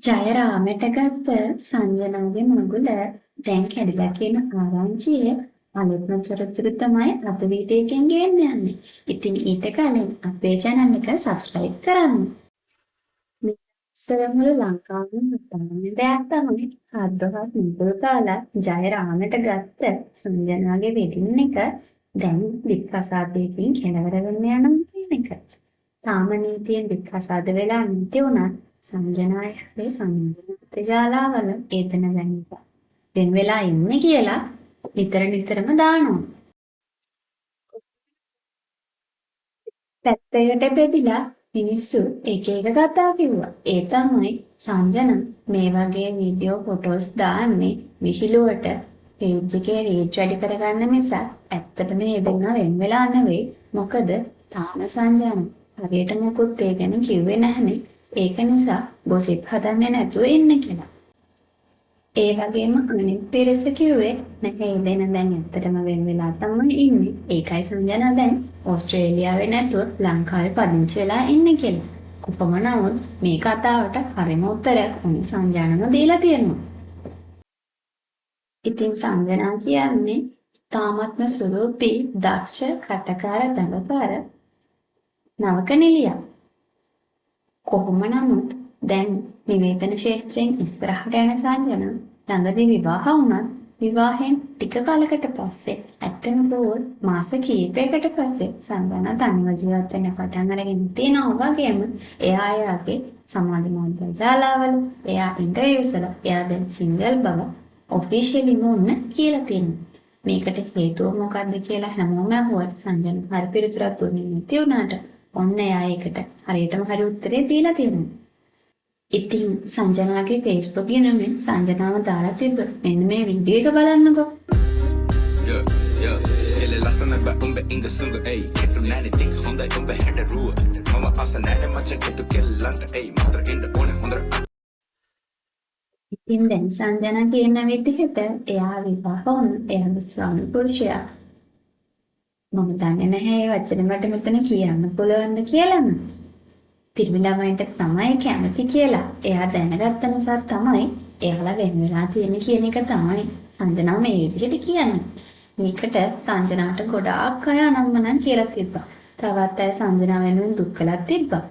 ජයරාමට ගත්ත සංජනාගේ මගුල දැන් කැඩිලා කියන ආරංචිය අලුත්ම තොරතුරු තමයි අද වීඩියෝ එකෙන් ගෙන්න යන්නේ. ඉතින් ඊට කලින් අපේ channel එක subscribe කරන්න. මේ ඉස්සරහම ලංකාවේ මුත්තම දෙයක් තමයි හද්දවත් මුගුරු කාලා ජයරාමට ගත්ත සංජනාගේ වෙඩින් එක දැන් දික්කසාදයකින් කෙලවර වෙන්න යනවා කියන එක. තාම නීතියෙන් දික්කසාද වෙලා නැති වුණත් සංජනායගේ සංජන ජාලාවල ඒතන දැනීම වෙන වෙලා ඉන්නේ කියලා නිතරම දානවා. පැත්තකට බෙදිලා මිනිස්සු එක කතා කිව්වා. ඒ තමයි සංජන මේ වගේ වීඩියෝ ෆොටෝස් දාන්නේ විහිළුවට පේජ් එකේ රීච් වැඩි කරගන්න මිසක් ඇත්තටම මේ දෙන්න වෙන වෙලා නෙවෙයි. මොකද තාම සංජන හරියට මොකුත් ඒ ගැන කිව්වේ නැහනේ. ඒක නිසා ගොසිප් හදන්නේ නැතුව ඉන්න කියලා. ඒ වගේම අනිත් පිරිස කිව්වේ නැහැ ඉඳගෙන දැන් ඇත්තටම වෙන වෙලා තමයි ඉන්නේ. ඒකයි සංජනා දැන් ඕස්ට්‍රේලියාවේ නැතුව ලංකාවේ පදිංචි වෙලා ඉන්නේ කියලා. කොහොම නමුත් මේ කතාවට හරිම උත්තරයක් උන් සංජනාම දීලා තියෙනවා. ඉතින් සංජනා කියන්නේ තාමත්ම සුරූපී දක්ෂ කටකාර දඟකාර නවක නිලියක්. කොහොම නමුත් දැන් නිවේදන ශාස්ත්‍රයෙන් ඉස්සරහට යන සංජන ළඟදී විවාහ වුණත් විවාහයෙන් ටික කාලයකට පස්සේ ඇත්තම බොහෝ මාස කිහිපයකට පස්සේ සංජන තනිව ජීවත් වෙන්න පටන් අරගෙන තියෙනවා වගේම එයාගේ සමාජ මාධ්‍ය ජාලාවල එයා ඉන්ටර්විව්ස් වල එයා දැන් සිංගල් බව ඔෆිෂියලිම උන්න කියලා තියෙනවා. මේකට හේතුව මොකක්ද කියලා හැමෝම අහුවත් සංජන හරි පිළිතුරක් දුන්නේ නැති වුණාට ඔන්න එයා ඒකට හරියටම හරි උත්තරේ දීලා තියෙනවා. ඉතින් සංජනාගේ Facebook එකේ සංජනාව දාලා තිබ්බ මෙන්න මේ වීඩියෝ එක බලන්නකෝ. එල ලස්සන බඹ ඉංග සුඟ ඒ කෙටු නැනි තික හොඳයි උඹ හැඩ රුව මම අස නැන මචං කෙටු කෙල්ලන්ට ඒ මාතර ඉන්න ඕනේ හොඳ. ඉතින් දැන් සංජනා කියන විදිහට එයා විවාහ වුණ එයාගේ ස්වාමි පුරුෂයා මම දන්නේ නැහැ වචන මට මෙතන කියන්න පුළුවන්ද කියලාම. පිරිමි ළමයින්ට තමයි කැමති කියලා එයා දැනගත්ත නිසා තමයි එයාලා වෙන වෙලා තියෙන කියන එක තමයි සංජනාව මේ විදිහට කියන්නේ. මේකට සංජනාට ගොඩාක් අය අනම්මනම් කියලා තිබ්බා. තවත් අය සංජනාව වෙනුවෙන් දුක් කළා තිබ්බා.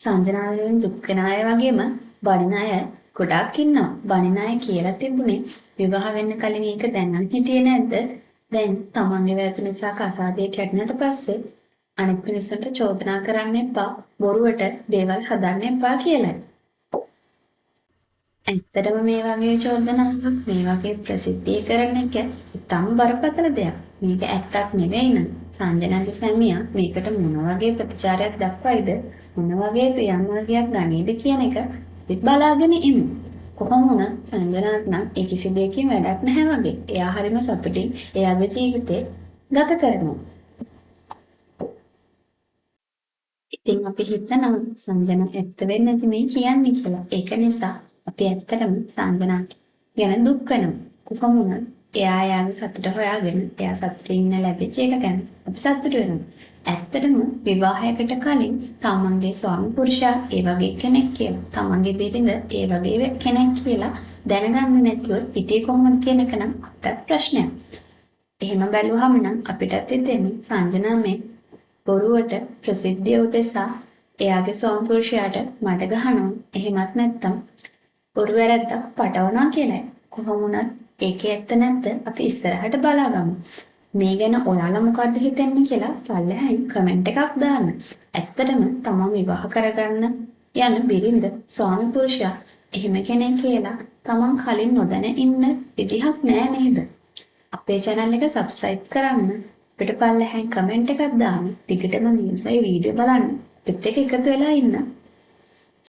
සංජනාව වෙනුවෙන් දුක් කරන අය වගේම බනින අය ගොඩාක් ඉන්නවා. බනින අය කියලා තිබුණේ විවාහ වෙන්න කලින් ඒක දැනන් හිටියේ නැද්ද? දැන් තමන්ගේ වැරදි නිසා කසාදේ කැඩුණාට පස්සේ අනිත් මිනිස්සුන්ට චෝදනා කරන්න එපා බොරුවට දේවල් හදන්න එපා කියලායි. ඇත්තටම මේ වගේ චෝදනාවක් මේ වගේ ප්‍රසිද්ධිය කරන එක ඉතාම බරපතල දෙයක්. මේක ඇත්තක් නෙවෙයි නම් සංජනාගේ සැමියා මේකට මොන වගේ ප්‍රතිචාරයක් දක්වයිද මොන වගේ ක්‍රියාමාර්ගයක් ගනීද කියන එක අපි බලාගෙන ඉමු. කොහොම වුණත් සංජනාට නම් ඒ කිසි දෙයකින් වැඩක් නැහැ වගේ. එයා හරිම සතුටින් එයාගේ ජීවිතේ ගත කරනවා. ඉතින් අපි හිතනවා සංජනා ඇත්ත වෙන්නේ මේ කියන්නේ කියලා. ඒක නිසා අපි ඇත්තටම සංජනාට ගැන දුක් වෙනවා. කොහොම වුණත් එයා යාගේ සතුට හොයාගෙන එයා සතුටින් ඉන්න ලැබිච්ච එක ගැන අපි සතුටු වෙනවා. ඇත්තටම විවාහයකට කලින් තමන්ගේ ස්වාමි පුරුෂයා ඒ වගේ කෙනෙක් කියලා තමන්ගේ බිරිඳ ඒ වගේ කෙනෙක් කියලා දැනගන්න නැතුව හිටියේ කොහොමද කියන එක නම් අපට ප්‍රශ්නයක්. එහෙම බැලුවහම නම් අපිටත් හිතෙන්නේ සංජනා මේ බොරුවට ප්‍රසිද්ධිය උදෙසා එයාගේ ස්වාමි පුරුෂයාට මඩ ගහනවා. එහෙමත් නැත්නම් බොරු වැරද්දක් පටවනවා කියලායි. කොහොම වුණත් ඒකේ ඇත්ත නැත්ද අපි ඉස්සරහට බලාගමු. මේ ගැන ඔයාලා මොකද්ද හිතන්නේ කියලා පල්ලෙහායින් කමෙන්ට් එකක් දාන්න. ඇත්තටම තමන් විවාහ කරගන්න යන බිරිඳ ස්වාමි පුරුෂයා එහෙම කෙනෙක් කියලා තමන් කලින් නොදැන ඉන්න විදිහක් නෑ නේද? අපේ channel එක subscribe කරන්න. අපිට පල්ලෙහායින් කමෙන්ට් එකක් දාන්න. දිගටම මේ වීඩියෝ බලන්න. පිට එක එකතු වෙලා ඉන්න.